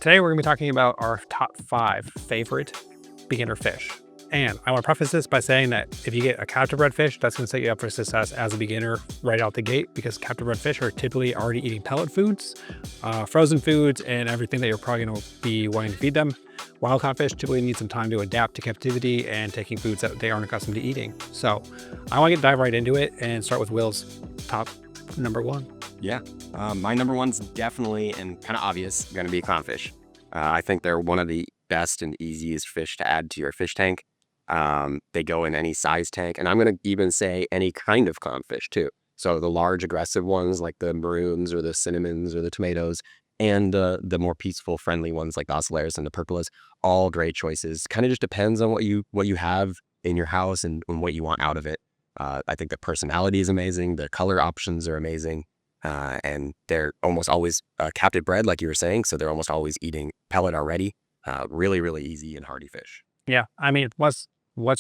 Today we're going to be talking about our top 5 favorite beginner fish. And I want to preface this by saying that if you get a captive bred fish, that's going to set you up for success as a beginner right out the gate, because captive bred fish are typically already eating pellet foods, frozen foods, and everything that you're probably going to be wanting to feed them. Wild caught fish typically need some time to adapt to captivity and taking foods that they aren't accustomed to eating. So I want to dive right into it and start with Will's top number 1. Yeah, my number one's definitely and kind of obvious going to be clownfish. I think they're one of the best and easiest fish to add to your fish tank. They go in any size tank, and I'm going to even say any kind of clownfish too. So the large aggressive ones like the maroons or the cinnamons or the tomatoes, and the more peaceful, friendly ones like the ocellaris and the purpulas, all great choices. Kind of just depends on what you have in your house and what you want out of it. I think the personality is amazing. The color options are amazing. And they're almost always captive bred, like you were saying. So they're almost always eating pellet already. Really, really easy and hardy fish. Yeah, I mean, what's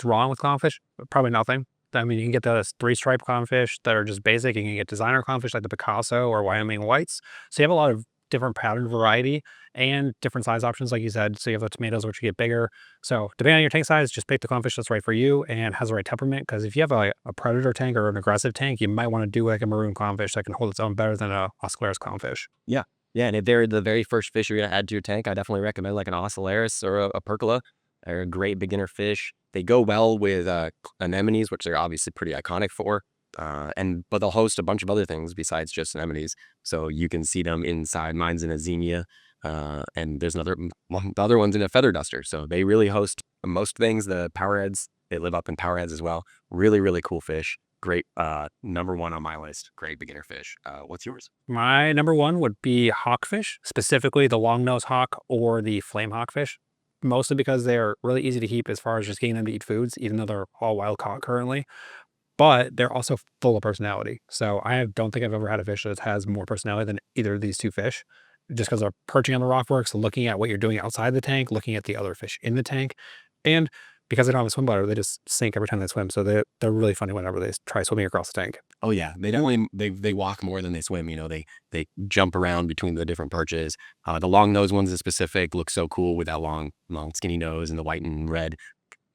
wrong with clownfish? Probably nothing. I mean, you can get the 3-stripe clownfish that are just basic. You can get designer clownfish like the Picasso or Wyoming whites. So you have a lot of different pattern variety and different size options, like you said. So you have the tomatoes, which you get bigger. So depending on your tank size, just pick the clownfish that's right for you and has the right temperament. Because if you have a predator tank or an aggressive tank, you might want to do like a maroon clownfish that can hold its own better than a ocellaris clownfish. Yeah. And if they're the very first fish you're going to add to your tank, I definitely recommend like an ocellaris or a percola. They're a great beginner fish. They go well with anemones, which they're obviously pretty iconic for. But they'll host a bunch of other things besides just anemones. So you can see them inside. Mine's in a xenia, and there's the other one's in a feather duster. So they really host most things. The powerheads, they live up in powerheads as well. Really, really cool fish. Great, number 1 on my list. Great beginner fish. What's yours? My number 1 would be hawkfish, specifically the long-nosed hawk or the flame hawkfish. Mostly because they're really easy to keep as far as just getting them to eat foods, even though they're all wild caught currently. But they're also full of personality. So I don't think I've ever had a fish that has more personality than either of these two fish, just because they're perching on the rockworks, looking at what you're doing outside the tank, looking at the other fish in the tank. And because they don't have a swim bladder, they just sink every time they swim. So they're really funny whenever they try swimming across the tank. Oh yeah, they definitely they walk more than they swim. You know, they jump around between the different perches. The long nose ones in specific look so cool with that long skinny nose and the white and red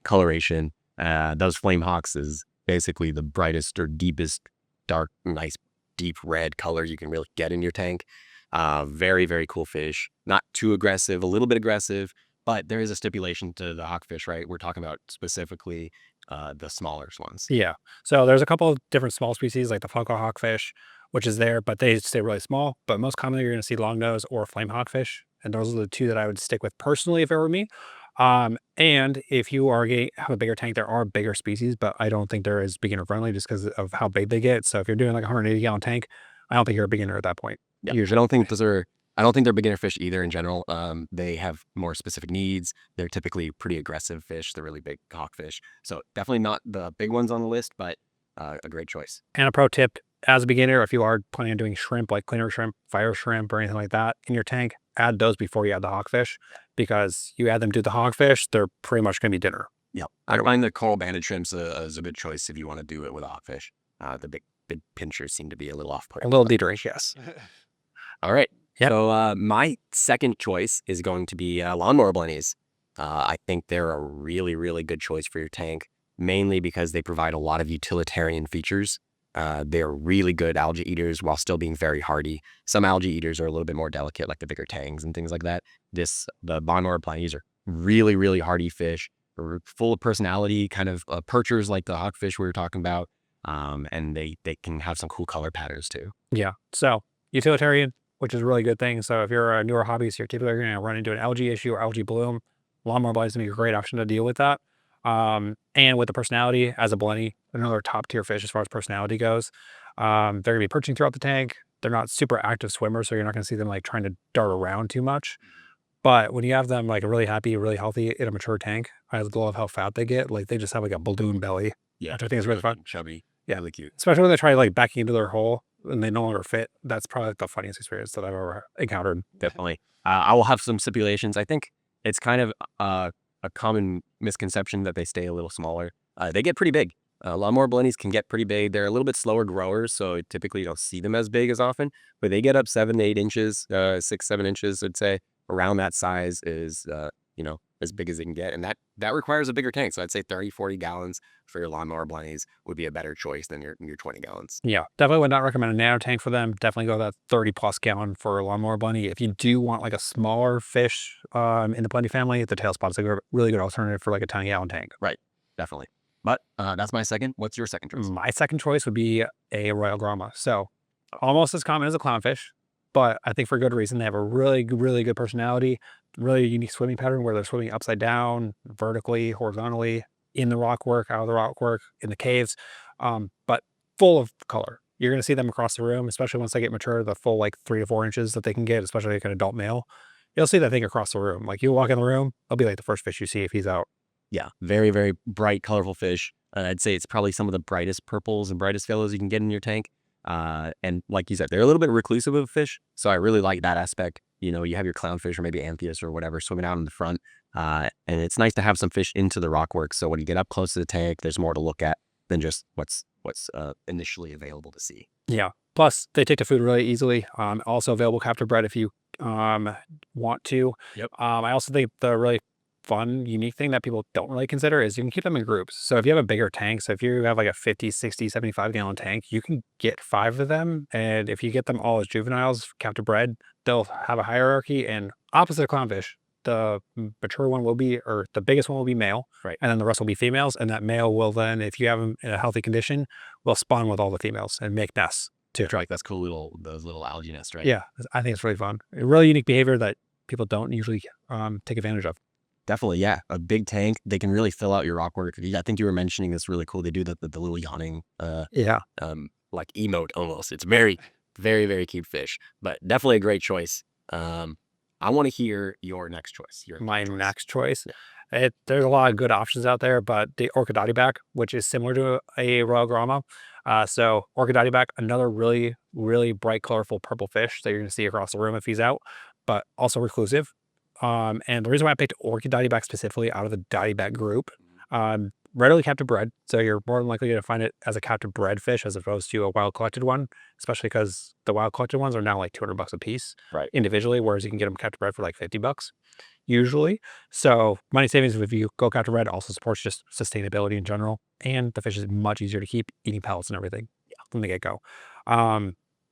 coloration. Those flame hawks is basically the brightest or deepest, dark, nice, deep red color you can really get in your tank. Very, very cool fish. Not too aggressive, a little bit aggressive, but there is a stipulation to the hawkfish, right? We're talking about specifically the smaller ones. Yeah. So there's a couple of different small species like the Falco hawkfish, which is there, but they stay really small. But most commonly you're going to see longnose or flame hawkfish. And those are the two that I would stick with personally if it were me. And if you have a bigger tank, there are bigger species, but I don't think they're as beginner friendly just because of how big they get. So if you're doing like a 180-gallon tank, I don't think you're a beginner at that point. Yeah. I don't think they're beginner fish either in general. They have more specific needs. They're typically pretty aggressive fish. They're really big hawkfish. So definitely not the big ones on the list, but a great choice. And a pro tip, as a beginner, if you are planning on doing shrimp, like cleaner shrimp, fire shrimp, or anything like that in your tank, add those before you add the hawkfish, because you add them to the hawkfish, they're pretty much going to be dinner. Yeah, I find the coral banded shrimps is a good choice if you want to do it with a hawkfish. The big pinchers seem to be a little off-putting. A little deterrent, yes. All right. Yep. So my second choice is going to be lawnmower blennies. I think they're a really, really good choice for your tank, mainly because they provide a lot of utilitarian features. They're really good algae eaters while still being very hardy. Some algae eaters are a little bit more delicate, like the bigger tangs and things like that. The lawnmower blennies are really, really hardy fish, full of personality, kind of perchers like the hawkfish we were talking about. And they can have some cool color patterns too. Yeah. So utilitarian, which is a really good thing. So if you're a newer hobbyist, you're typically going to run into an algae issue or algae bloom. Lawnmower blennies is going to be a great option to deal with that. And with the personality as a blenny, another top tier fish as far as personality goes. They're going to be perching throughout the tank. They're not super active swimmers, so you're not going to see them like trying to dart around too much. But when you have them like really happy, really healthy in a mature tank, I love how fat they get. Like they just have like a balloon belly. Yeah, which I think is really fun. Chubby. Yeah, really cute. Especially when they try like backing into their hole and they no longer fit. That's probably the funniest experience that I've ever encountered. Definitely. I will have some stipulations. I think it's kind of a common misconception that they stay a little smaller. They get pretty big. Lawnmower blennies can get pretty big. They're a little bit slower growers, so typically you don't see them as big as often, but they get up 7 to 8 inches, 6, 7 inches, I'd say. around that size is, you know, as big as they can get. And that requires a bigger tank. So I'd say 30, 40 gallons for your lawnmower blennies would be a better choice than your 20 gallons. Yeah, definitely would not recommend a nano tank for them. Definitely go that 30 plus gallon for a lawnmower blenny. If you do want like a smaller fish in the blenny family, the tail spot is a really good alternative for like a 10-gallon tank. Right, definitely. But that's my second. What's your second choice? My second choice would be a Royal Gromma. So almost as common as a clownfish, but I think for good reason. They have a really good personality, really unique swimming pattern where they're swimming upside down, vertically, horizontally, in the rock work, out of the rock work, in the caves, but full of color. You're going to see them across the room, especially once they get mature, the full like 3 to 4 inches that they can get, especially like an adult male. You'll see that thing across the room. Like you walk in the room, it'll be like the first fish you see if he's out. Yeah, very, very bright, colorful fish. I'd say it's probably some of the brightest purples and brightest yellows you can get in your tank. And like you said, they're a little bit reclusive of a fish. So I really like that aspect. You know, you have your clownfish or maybe amphias or whatever swimming out in the front. And it's nice to have some fish into the rock work. So when you get up close to the tank, there's more to look at than just what's initially available to see. Yeah. Plus, they take to food really easily. Also available captive bred if you want to. Yep. I also think the really fun, unique thing that people don't really consider is you can keep them in groups. So if you have a bigger tank, so if you have like a 50, 60, 75 gallon tank, you can get 5 of them. And if you get them all as juveniles, captive bred, they'll have a hierarchy. And opposite of clownfish, the mature one will be, or the biggest one will be male. Right. And then the rest will be females. And that male will then, if you have them in a healthy condition, will spawn with all the females and make nests too. Like that's cool those little algae nests, right? Yeah, I think it's really fun. A really unique behavior that people don't usually take advantage of. Definitely, yeah. A big tank, they can really fill out your rock work. I think you were mentioning this really cool. They do the little yawning, like emote almost. It's very, very cute fish, but definitely a great choice. I want to hear your next choice. My next choice. There's a lot of good options out there, but the orchid dottyback, which is similar to a Royal Gromma. So orchid dottyback, another really bright, colorful purple fish that you're going to see across the room if he's out, but also reclusive. And the reason why I picked orchid dottyback specifically out of the dottyback group, readily captive bred. So you're more than likely going to find it as a captive bred fish as opposed to a wild collected one, especially because the wild collected ones are now like $200 a piece individually, whereas you can get them captive bred for like $50 usually. So money savings if you go captive bred also supports just sustainability in general. And the fish is much easier to keep eating pellets and everything from the get-go.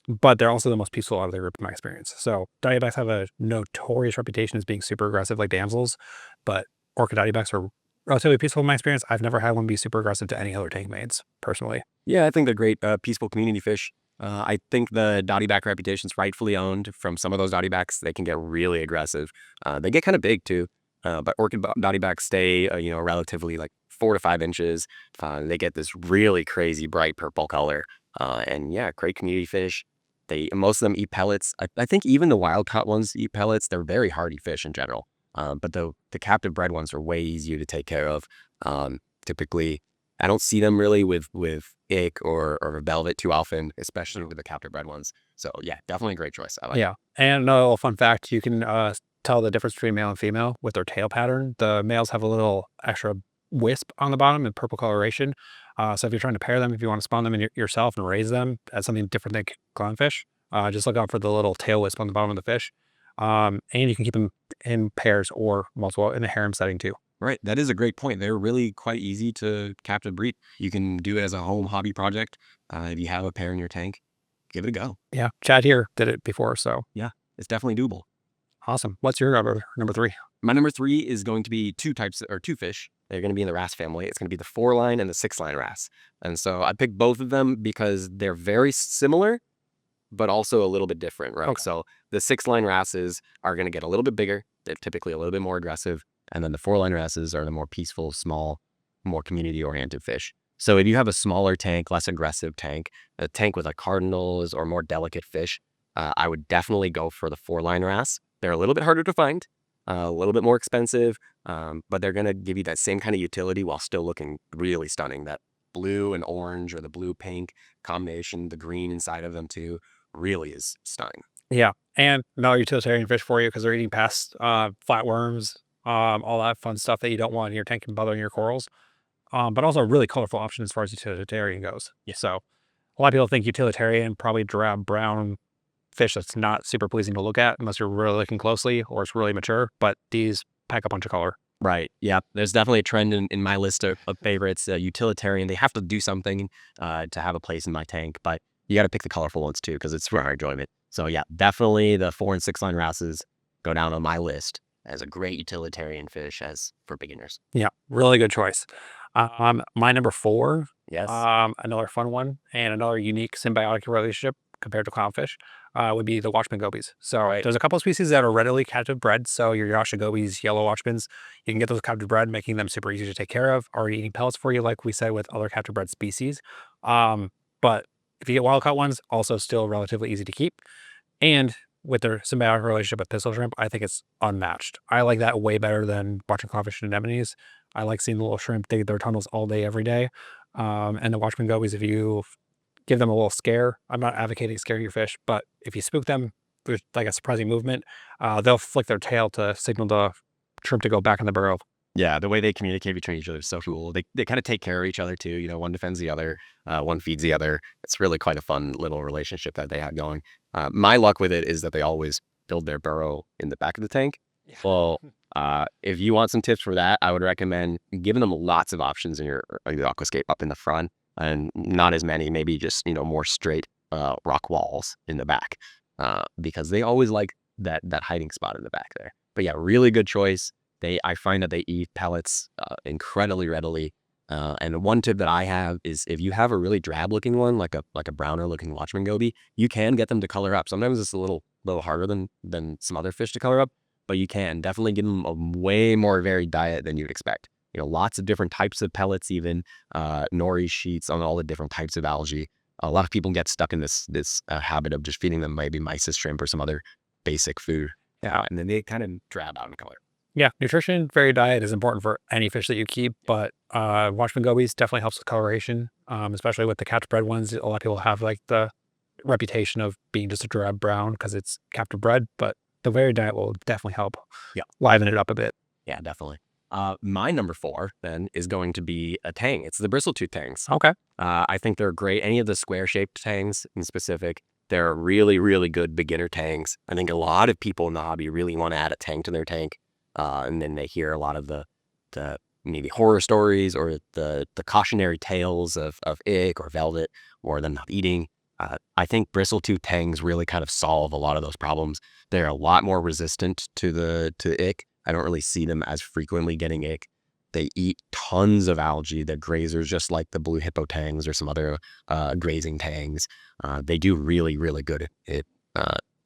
But they're also the most peaceful out of the group in my experience. So dottybacks have a notorious reputation as being super aggressive like damsels, but orchid dottybacks are relatively peaceful in my experience. I've never had one be super aggressive to any other tank mates, personally. Yeah, I think they're great, peaceful community fish. I think the dottyback reputation is rightfully owned. From some of those dottybacks, they can get really aggressive. They get kind of big too, but orchid dottybacks stay, relatively like 4 to 5 inches. They get this really crazy bright purple color, and yeah, great community fish. Most of them eat pellets. I think even the wild caught ones eat pellets. They're very hardy fish in general. But the captive bred ones are way easier to take care of. Typically, I don't see them really with ick or velvet too often, especially with the captive bred ones. So yeah, definitely a great choice. I like it. And another little fun fact, you can tell the difference between male and female with their tail pattern. The males have a little extra wisp on the bottom and purple coloration. So if you're trying to pair them, if you want to spawn them in yourself and raise them as something different than clownfish, just look out for the little tail wisp on the bottom of the fish. And you can keep them in pairs or multiple in the harem setting too. Right. That is a great point. They're really quite easy to captive breed. You can do it as a home hobby project. If you have a pair in your tank, give it a go. Yeah. Chad here did it before. So yeah, it's definitely doable. Awesome. What's your number 3? My number 3 is going to be two fish. They're going to be in the wrasse family. It's going to be the 4-line and the 6-line wrasse. And so I picked both of them because they're very similar, but also a little bit different, right? Okay. So the 6-line wrasses are going to get a little bit bigger. They're typically a little bit more aggressive. And then the 4-line wrasses are the more peaceful, small, more community-oriented fish. So if you have a smaller tank, less aggressive tank, a tank with like cardinals or more delicate fish, I would definitely go for the 4-line wrasse. They're a little bit harder to find, a little bit more expensive, but they're going to give you that same kind of utility while still looking really stunning. That blue and orange or the blue-pink combination, the green inside of them too, really is stunning. Yeah, and another utilitarian fish for you because they're eating past flatworms, all that fun stuff that you don't want in your tank and bothering your corals. But also a really colorful option as far as utilitarian goes. Yeah. So a lot of people think utilitarian, probably drab brown fish that's not super pleasing to look at unless you're really looking closely or it's really mature, but these pack a bunch of color. Right. Yeah. There's definitely a trend in my list of favorites. Utilitarian. They have to do something to have a place in my tank, but you got to pick the colorful ones too because it's for our enjoyment. So yeah, definitely the 4 and 6 line wrasses go down on my list as a great utilitarian fish as for beginners. Yeah, really good choice. My number 4, Yes. another fun one and another unique symbiotic relationship compared to clownfish would be the Watchman gobies. So Right. there's a couple of species that are readily captive bred. So your Yasha gobies, yellow watchmans, you can get those captive bred, making them super easy to take care of, already eating pellets for you, like we said with other captive bred species. But if you get wild caught ones, also still relatively easy to keep. And with their symbiotic relationship with pistol shrimp, I think it's unmatched. I like that way better than watching crawfish and anemones. I like seeing the little shrimp dig their tunnels all day, every day. And the Watchman gobies, if you give them a little scare, I'm not advocating scaring your fish, but if you spook them with like a surprising movement, they'll flick their tail to signal the shrimp to go back in the burrow. Yeah, the way they communicate between each other is so cool. They kind of take care of each other too. You know, one defends the other, one feeds the other. It's really quite a fun little relationship that they have going. My luck with it is that they always build their burrow in the back of the tank. Well, if you want some tips for that, I would recommend giving them lots of options in your aquascape up in the front, and not as many, maybe just more straight rock walls in the back, because they always like that hiding spot in the back there. But yeah, really good choice. I find that they eat pellets incredibly readily. And one tip that I have is if you have a really drab looking one, like a browner looking Watchman goby, you can get them to color up. Sometimes it's a little harder than some other fish to color up, but you can definitely give them a way more varied diet than you'd expect. Lots of different types of pellets, even nori sheets on all the different types of algae. A lot of people get stuck in this habit of just feeding them maybe mysis shrimp or some other basic food. Yeah, and then they kind of drab out in color. Yeah, nutrition, varied diet is important for any fish that you keep, but Watchman gobies definitely helps with coloration, especially with the captive bred ones. A lot of people have like the reputation of being just a drab brown because it's captive bred, but the varied diet will definitely help liven it up a bit. Yeah, definitely. My number 4 then is going to be a tang. It's the bristletooth tangs. Okay. I think they're great. Any of the square-shaped tangs in specific, they're really, really good beginner tangs. I think a lot of people in the hobby really want to add a tang to their tank. And then they hear a lot of the maybe horror stories or the cautionary tales of ick or velvet or them not eating. I think bristletooth tangs really kind of solve a lot of those problems. They're a lot more resistant to ick. I don't really see them as frequently getting ick. They eat tons of algae. They're grazers, just like the blue hippo tangs or some other grazing tangs. They do really, really good at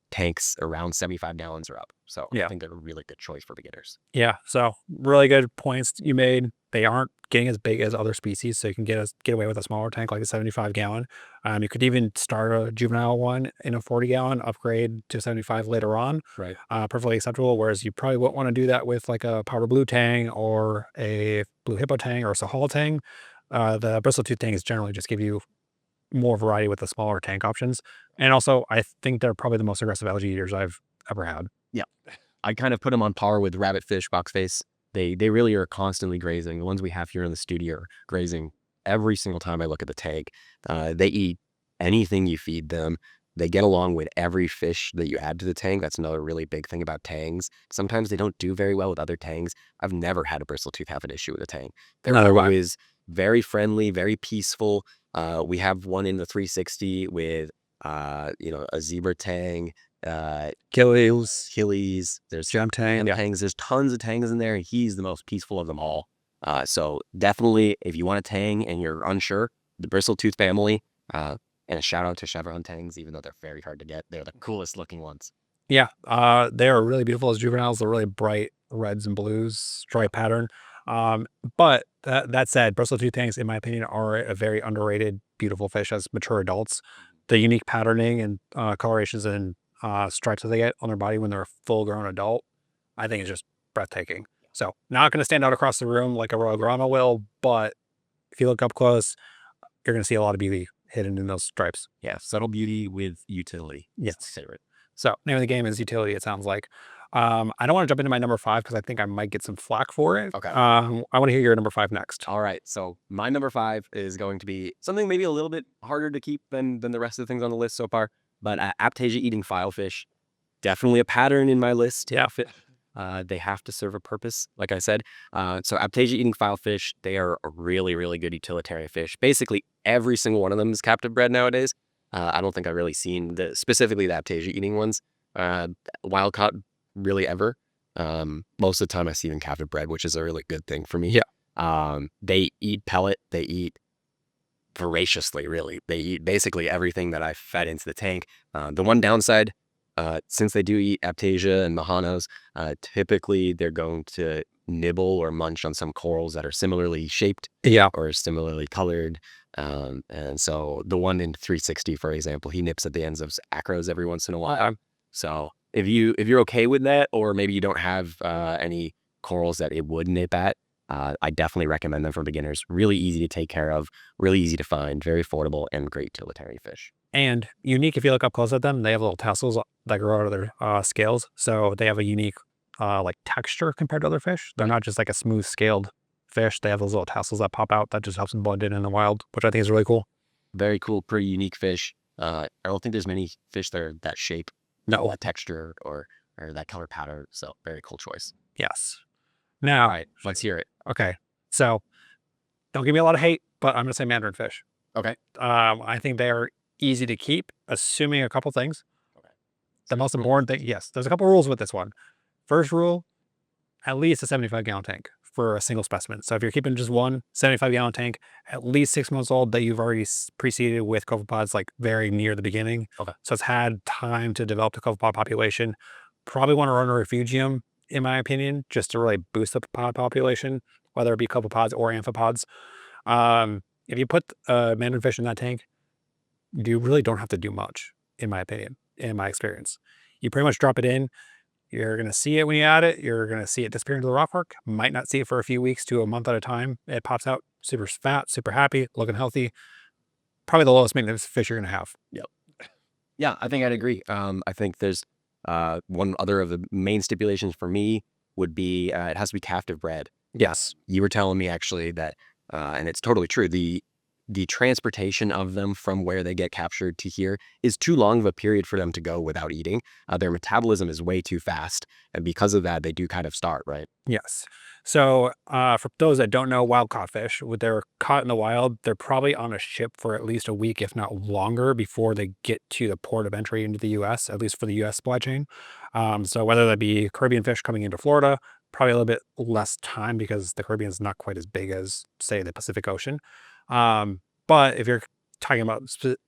tanks around 75 gallons or up. So I think they're a really good choice for beginners. Yeah. So really good points you made. They aren't getting as big as other species, so you can get away with a smaller tank like a 75 gallon. You could even start a juvenile one in a 40 gallon, upgrade to 75 later on. Right. Perfectly acceptable. Whereas you probably wouldn't want to do that with like a powder blue tang or a blue hippo tang or a Sahal tang. The bristletooth tangs generally just give you more variety with the smaller tank options. And also, I think they're probably the most aggressive algae eaters I've ever had. Yeah. I kind of put them on par with rabbitfish, boxface. They really are constantly grazing. The ones we have here in the studio are grazing every single time I look at the tank. They eat anything you feed them. They get along with every fish that you add to the tank. That's another really big thing about tangs. Sometimes they don't do very well with other tangs. I've never had a bristletooth have an issue with a tang. They're always very friendly, very peaceful. We have one in the 360 with a zebra tang, Achilles, there's gem tang, tangs. There's tons of tangs in there, and he's the most peaceful of them all. So definitely, if you want a tang and you're unsure, the bristletooth family, and a shout out to chevron tangs, even though they're very hard to get. They're the coolest looking ones. Yeah, they are really beautiful as juveniles. They're really bright reds and blues, stripe pattern. But that said, bristletooth tangs, in my opinion, are a very underrated, beautiful fish as mature adults. The unique patterning and colorations and stripes that they get on their body when they're a full-grown adult, I think is just breathtaking. So not going to stand out across the room like a Royal Grama will, but if you look up close, you're going to see a lot of beauty hidden in those stripes. Yeah, subtle beauty with utility. Yes. So name of the game is utility, it sounds like. I don't want to jump into my number 5 because I think I might get some flack for it. Okay. I want to hear your number 5 next. All right. So my number 5 is going to be something maybe a little bit harder to keep than the rest of the things on the list so far. But Aptasia-eating filefish, definitely a pattern in my list. Yeah. They have to serve a purpose, like I said. So Aptasia-eating filefish, they are a really, really good utilitarian fish. Basically, every single one of them is captive bred nowadays. I don't think I've really seen specifically the Aptasia-eating ones wild caught really ever. Most of the time I see them captive bred, which is a really good thing for me. Yeah. They eat pellet. They eat voraciously, really. They eat basically everything that I fed into the tank. The one downside, since they do eat Aptasia and Mahanos, typically they're going to nibble or munch on some corals that are similarly shaped or similarly colored. And so the one in 360, for example, he nips at the ends of acros every once in a while. So if you're okay with that, or maybe you don't have any corals that it would nip at, I definitely recommend them for beginners. Really easy to take care of, really easy to find, very affordable, and great utilitarian fish. And unique, if you look up close at them, they have little tassels that grow out of their scales. So they have a unique like texture compared to other fish. They're not just like a smooth scaled fish. They have those little tassels that pop out that just helps them blend in the wild, which I think is really cool. Very cool, pretty unique fish. I don't think there's many fish that are that shape, that texture, or that color pattern. So very cool choice. Yes. Now, all right, let's hear it. Okay. So don't give me a lot of hate, but I'm going to say mandarin fish. Okay. I think they are easy to keep, assuming a couple things. Okay. The most important thing, yes, there's a couple rules with this one. First rule, at least a 75-gallon tank for a single specimen. So if you're keeping just one 75-gallon tank, at least 6 months old, that you've already preceded with copepods like very near the beginning. Okay. So it's had time to develop the copepod population. Probably want to run a refugium, in my opinion, just to really boost the pod population, whether it be copepods or amphipods. If you put mandarin fish in that tank, you really don't have to do much, in my opinion, in my experience. You pretty much drop it in. You're going to see it when you add it. You're going to see it disappear into the rockwork. Might not see it for a few weeks to a month at a time. It pops out super fat, super happy, looking healthy. Probably the lowest maintenance fish you're going to have. Yep. Yeah, I think I'd agree. I think there's one other of the main stipulations for me would be it has to be captive bred. Yes. You were telling me actually that, and it's totally true, the transportation of them from where they get captured to here is too long of a period for them to go without eating. Their metabolism is way too fast. And because of that, they do kind of starve, right? Yes. So for those that don't know wild caught fish, when they're caught in the wild, they're probably on a ship for at least a week, if not longer, before they get to the port of entry into the U.S., at least for the U.S. supply chain. So whether that be Caribbean fish coming into Florida, probably a little bit less time because the Caribbean is not quite as big as, say, the Pacific Ocean. But if you're talking about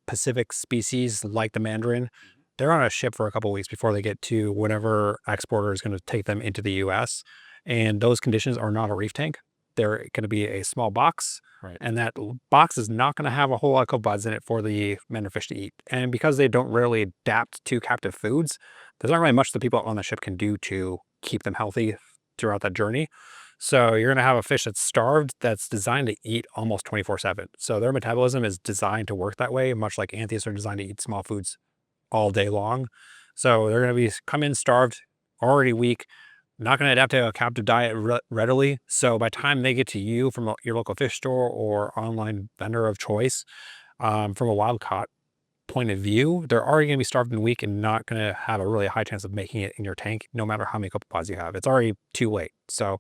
Pacific species like the mandarin, they're on a ship for a couple of weeks before they get to whatever exporter is going to take them into the U.S. And those conditions are not a reef tank. They're going to be a small box. Right. And that box is not going to have a whole lot of copepods in it for the mandarin fish to eat. And because they don't really adapt to captive foods, there's not really much the people on the ship can do to keep them healthy throughout that journey. So you're going to have a fish that's starved, that's designed to eat almost 24/7. So their metabolism is designed to work that way, much like anthias are designed to eat small foods all day long. So they're going to be come in starved, already weak, not going to adapt to a captive diet readily. So by the time they get to you from your local fish store or online vendor of choice, from a wild caught point of view, they're already going to be starved and weak and not going to have a really high chance of making it in your tank, no matter how many copepods you have. It's already too late. So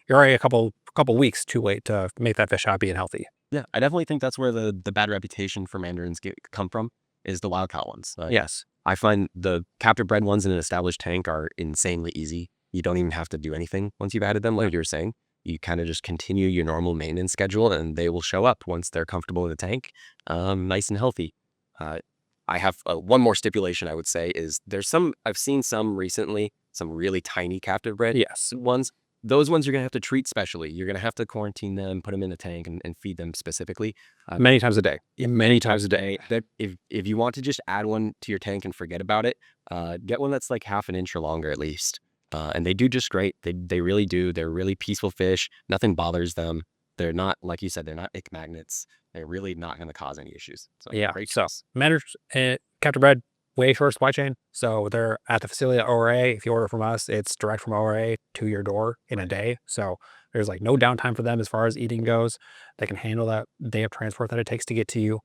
you're already a couple weeks too late to make that fish happy and healthy. Yeah, I definitely think that's where the bad reputation for mandarins come from, is the wild caught ones. Yes. I find the captive bred ones in an established tank are insanely easy. You don't even have to do anything once you've added them, like you were saying. You kind of just continue your normal maintenance schedule and they will show up once they're comfortable in the tank, nice and healthy. I have one more stipulation I would say is I've seen some recently, some really tiny captive bred ones. Those ones you're going to have to treat specially. You're going to have to quarantine them, put them in the tank and feed them specifically. Many times a day. Yeah, many times a day. That if you want to just add one to your tank and forget about it, get one that's like half an inch or longer at least. And they do just great. They really do. They're really peaceful fish. Nothing bothers them. They're not, like you said, they're not ick magnets. They're really not going to cause any issues. So yeah. Great So choice. captive bred, way short supply chain. So they're at the facility at ORA. If you order from us, it's direct from ORA to your door in a day. So there's like no downtime for them as far as eating goes. They can handle that day of transport that it takes to get to you.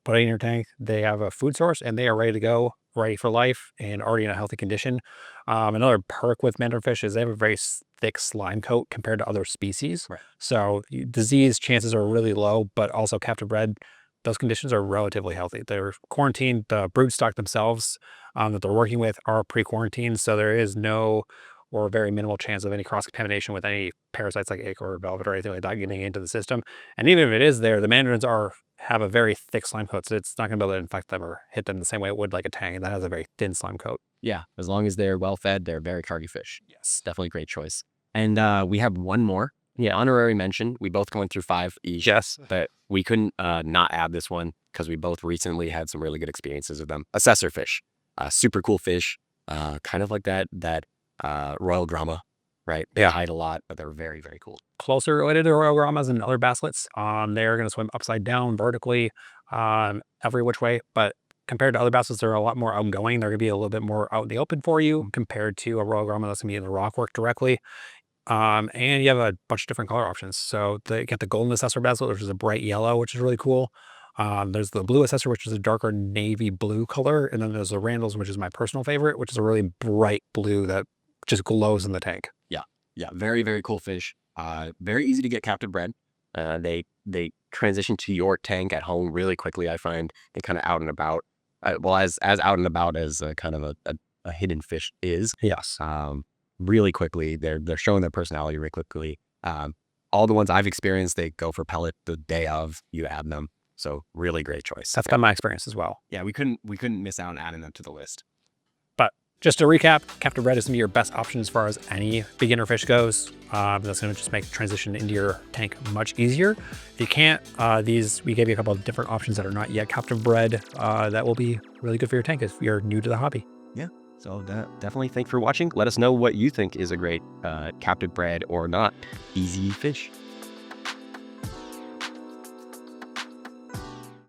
put it in your tank. They have a food source and they are ready to go, ready for life, and already in a healthy condition. Another perk with mandarin fish is they have a very thick slime coat compared to other species. Right. So disease chances are really low, but also captive bred, those conditions are relatively healthy. They're quarantined. The brood stock themselves that they're working with are pre-quarantined, so there is no or very minimal chance of any cross-contamination with any parasites like ache or velvet or anything like that getting into the system. And even if it is there, the mandarins have a very thick slime coat, so it's not going to be able to infect them or hit them the same way it would like a tang that has a very thin slime coat. Yeah, as long as they're well fed, they're very hardy fish. Yes. Definitely a great choice. And we have one more. Yeah, honorary mention. We both went through 5 each. Yes. But we couldn't not add this one because we both recently had some really good experiences with them. Assessor fish. Super cool fish. Kind of like that royal drama, right? They hide a lot, but they're very, very cool. Closer related to royal grammas and other basslets. They're going to swim upside down, vertically, every which way. But compared to other basslets, they're a lot more outgoing. They're going to be a little bit more out in the open for you compared to a royal gramma that's going to be in the rock work directly. And you have a bunch of different color options. So you get the golden assessor basslet, which is a bright yellow, which is really cool. There's the blue assessor, which is a darker navy blue color. And then there's the Randall's, which is my personal favorite, which is a really bright blue that just glows in the tank. Yeah, very, very cool fish. Very easy to get captive bred. They transition to your tank at home really quickly. I find they kind of out and about. Well, as out and about as kind of a hidden fish is. Yes. Really quickly, they're showing their personality really quickly. All the ones I've experienced, they go for pellet the day of you add them. So really great choice. That's been my experience as well. Yeah, we couldn't miss out on adding them to the list. But just to recap, captive bred is going to be your best option as far as any beginner fish goes. That's going to just make the transition into your tank much easier. If you can't, we gave you a couple of different options that are not yet captive bred that will be really good for your tank if you're new to the hobby. Yeah. So definitely thanks for watching. Let us know what you think is a great captive bred or not easy fish.